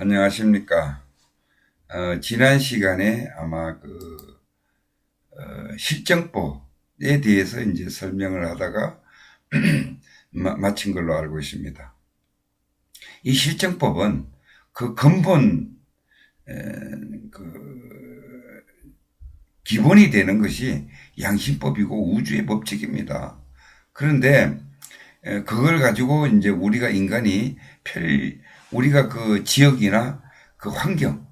안녕하십니까. 지난 시간에 아마 실정법에 대해서 이제 설명을 하다가 마친 걸로 알고 있습니다. 이 실정법은 그 근본, 기본이 되는 것이 양심법이고 우주의 법칙입니다. 그런데 그걸 가지고 이제 우리가 인간이 우리가 그 지역이나 그 환경,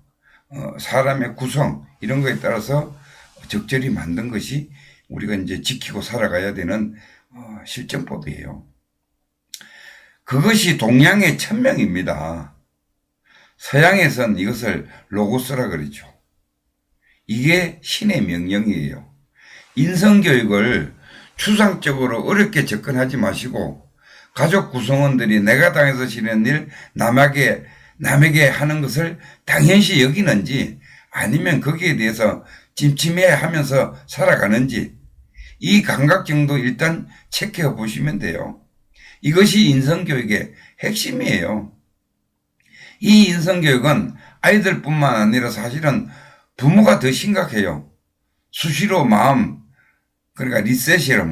사람의 구성 이런 거에 따라서 적절히 만든 것이 우리가 이제 지키고 살아가야 되는 실정법이에요. 그것이 동양의 천명입니다. 서양에선 이것을 로고스라 그러죠. 이게 신의 명령이에요. 인성교육을 추상적으로 어렵게 접근하지 마시고 가족 구성원들이 내가 당해서 지낸 일 남에게 하는 것을 당연시 여기는지 아니면 거기에 대해서 찜찜해하면서 살아가는지 이 감각 정도 일단 체크해 보시면 돼요. 이것이 인성교육의 핵심이에요. 이 인성교육은 아이들뿐만 아니라 사실은 부모가 더 심각해요. 수시로 그러니까 리셋이라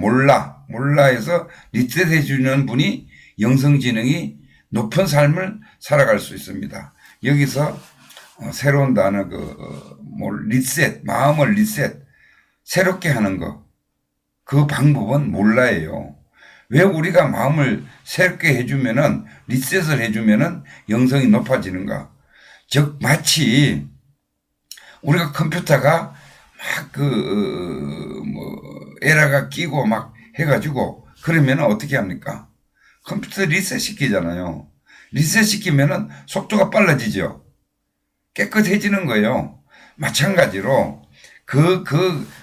몰라해서 리셋해주는 분이 영성지능이 높은 삶을 살아갈 수 있습니다. 여기서 새로운 단어 마음을 리셋, 새롭게 하는 거, 그 방법은 몰라예요. 왜 우리가 마음을 새롭게 해주면은 리셋을 해주면은 영성이 높아지는가? 즉 마치 우리가 컴퓨터가 에러가 끼고 막 해가지고 그러면 어떻게 합니까? 컴퓨터 리셋 시키잖아요. 리셋 시키면은 속도가 빨라지죠. 깨끗해지는 거예요. 마찬가지로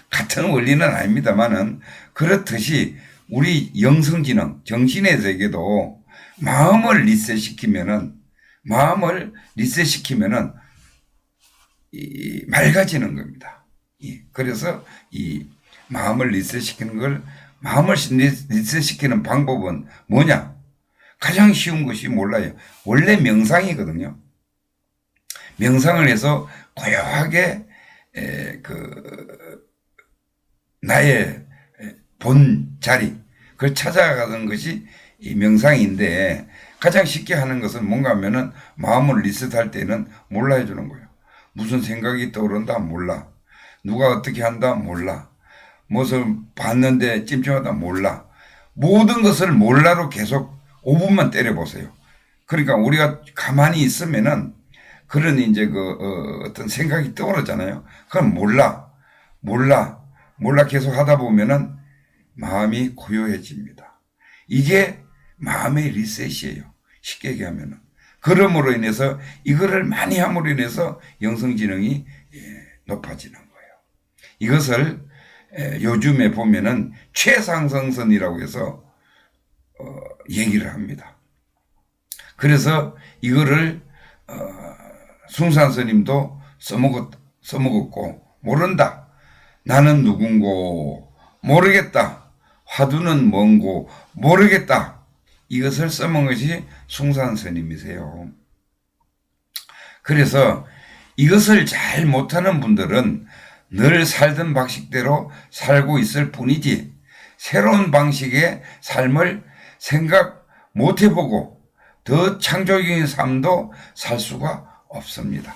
같은 원리는 아닙니다만은 그렇듯이 우리 영성지능, 정신의 세계도 마음을 리셋시키면은 맑아지는 겁니다. 그래서 이 마음을 리셋시키는 방법은 뭐냐? 가장 쉬운 것이 몰라요. 원래 명상이거든요. 명상을 해서 고요하게 나의 본 자리 그걸 찾아가는 것이 이 명상인데 가장 쉽게 하는 것은 뭔가 하면은 마음을 리셋할 때는 몰라 해주는 거예요. 무슨 생각이 떠오른다 몰라. 누가 어떻게 한다 몰라. 무엇을 봤는데 찜찜하다 몰라. 모든 것을 몰라로 계속 5분만 때려보세요. 그러니까 우리가 가만히 있으면은 그런 이제 어떤 생각이 떠오르잖아요. 그럼 몰라 계속 하다 보면은 마음이 고요해집니다. 이게 마음의 리셋이에요. 쉽게 얘기하면은. 그럼으로 인해서 이거를 많이 함으로 인해서 영성지능이 높아지는 거예요. 이것을 요즘에 보면은 최상승선이라고 해서 얘기를 합니다. 그래서 이거를 숭산 스님도 써먹었고 모른다. 나는 누군고 모르겠다. 화두는 뭔고 모르겠다. 이것을 써먹은 것이 숭산 스님이세요. 그래서 이것을 잘 못하는 분들은 늘 살던 방식대로 살고 있을 뿐이지 새로운 방식의 삶을 생각 못 해보고 더 창조적인 삶도 살 수가 없습니다.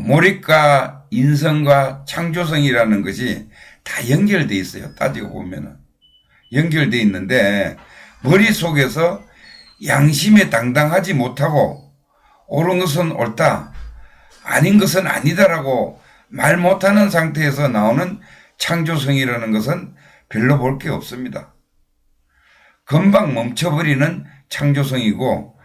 몰입과 인성과 창조성이라는 것이 다 연결되어 있어요. 따지고 보면은. 연결되어 있는데 머릿속에서 양심에 당당하지 못하고 옳은 것은 옳다, 아닌 것은 아니다라고 말 못하는 상태에서 나오는 창조성이라는 것은 별로 볼 게 없습니다. 금방 멈춰버리는 창조성이고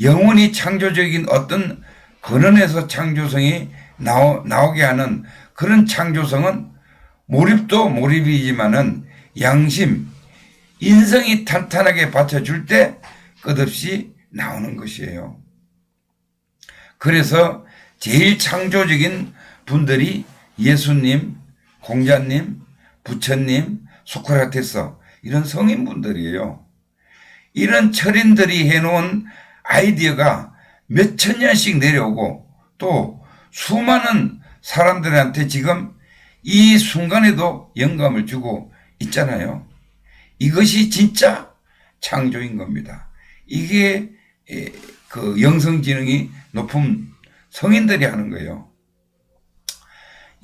영원히 창조적인 어떤 근원에서 창조성이 나오게 하는 그런 창조성은 몰입도 몰입이지만은 양심, 인성이 탄탄하게 받쳐줄 때 끝없이 나오는 것이에요. 그래서 제일 창조적인 분들이 예수님, 공자님, 부처님, 소크라테스 이런 성인분들이에요. 이런 철인들이 해놓은 아이디어가 몇 천 년씩 내려오고 또 수많은 사람들한테 지금 이 순간에도 영감을 주고 있잖아요. 이것이 진짜 창조인 겁니다. 이게 그 영성지능이 높은 성인들이 하는 거예요.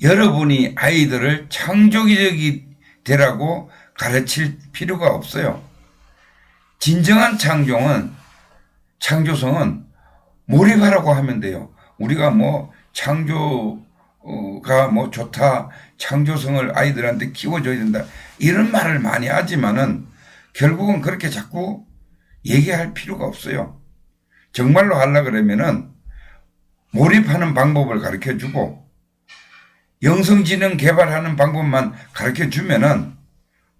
여러분이 아이들을 창조적이 되라고 가르칠 필요가 없어요. 진정한 창조성은 몰입하라고 하면 돼요. 우리가 뭐 창조가 뭐 좋다, 창조성을 아이들한테 키워줘야 된다, 이런 말을 많이 하지만은 결국은 그렇게 자꾸 얘기할 필요가 없어요. 정말로 하려고 그러면은 몰입하는 방법을 가르쳐 주고 영성지능 개발하는 방법만 가르쳐 주면은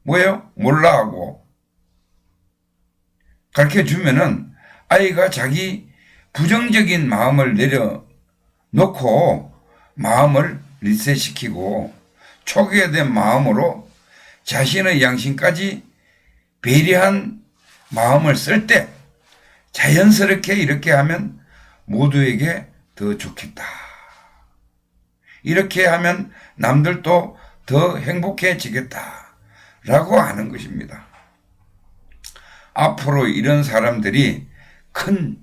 뭐예요? 몰라 하고 가르쳐 주면은 아이가 자기 부정적인 마음을 내려놓고 마음을 리셋시키고 초기화된 마음으로 자신의 양심까지 배려한 마음을 쓸 때 자연스럽게 이렇게 하면 모두에게 더 좋겠다. 이렇게 하면 남들도 더 행복해지겠다. 라고 하는 것입니다. 앞으로 이런 사람들이 큰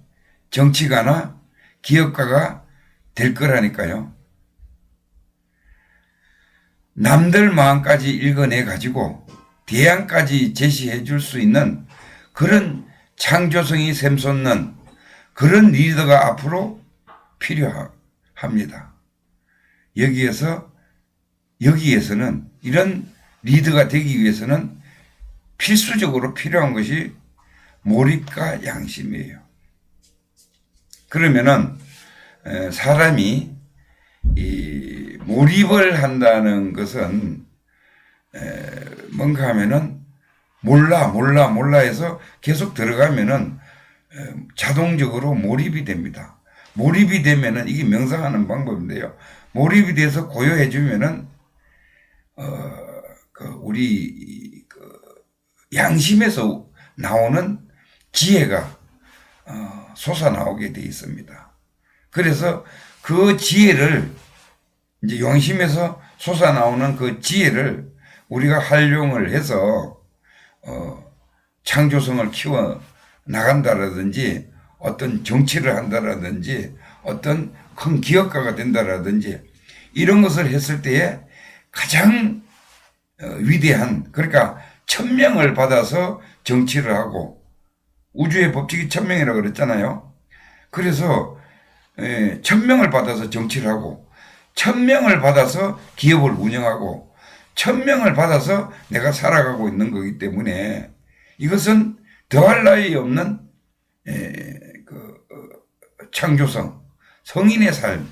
정치가나 기업가가 될 거라니까요. 남들 마음까지 읽어내 가지고 대안까지 제시해 줄 수 있는 그런 창조성이 샘솟는 그런 리더가 앞으로 필요합니다. 여기에서는 이런 리더가 되기 위해서는 필수적으로 필요한 것이 몰입과 양심이에요. 그러면은 사람이 이 몰입을 한다는 것은 뭔가 하면은 몰라 해서 계속 들어가면은 자동적으로 몰입이 됩니다. 몰입이 되면은 이게 명상하는 방법인데요. 몰입이 돼서 고요해 주면은 우리 양심에서 나오는 지혜가 솟아나오게 돼 있습니다. 그래서 그 지혜를 이제 양심에서 솟아나오는 그 지혜를 우리가 활용을 해서 창조성을 키워 나간다라든지 어떤 정치를 한다라든지 어떤 큰 기업가가 된다라든지 이런 것을 했을 때에 가장 위대한, 그러니까 천명을 받아서 정치를 하고 우주의 법칙이 천명이라고 그랬잖아요. 그래서 천명을 받아서 정치를 하고 천명을 받아서 기업을 운영하고 천명을 받아서 내가 살아가고 있는 거기 때문에 이것은 더할 나위 없는 창조성, 성인의 삶,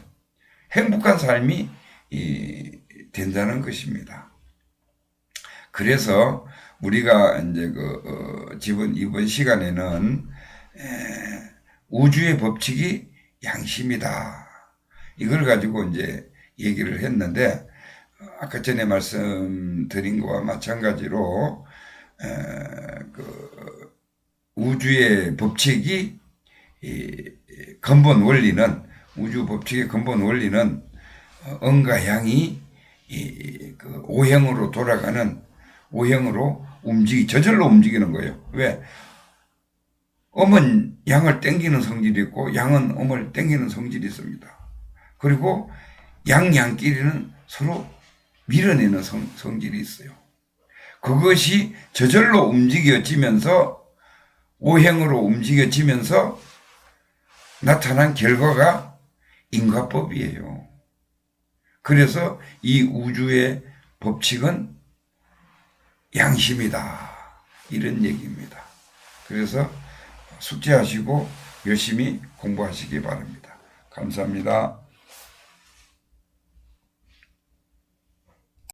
행복한 삶이 된다는 것입니다. 그래서 우리가 이제 이번 시간에는 우주의 법칙이 양심이다. 이걸 가지고 이제 얘기를 했는데 아까 전에 말씀드린 것과 마찬가지로 우주의 법칙이 근본 원리는 우주 법칙의 근본 원리는 음과 양이 오행으로 돌아가는 오행으로 저절로 움직이는 거예요. 왜? 음은 양을 땡기는 성질이 있고 양은 음을 땡기는 성질이 있습니다. 그리고 양끼리는 서로 밀어내는 성질이 있어요. 그것이 저절로 움직여지면서 오행으로 움직여지면서 나타난 결과가 인과법이에요. 그래서 이 우주의 법칙은 양심이다. 이런 얘기입니다. 그래서 숙제하시고 열심히 공부하시기 바랍니다. 감사합니다.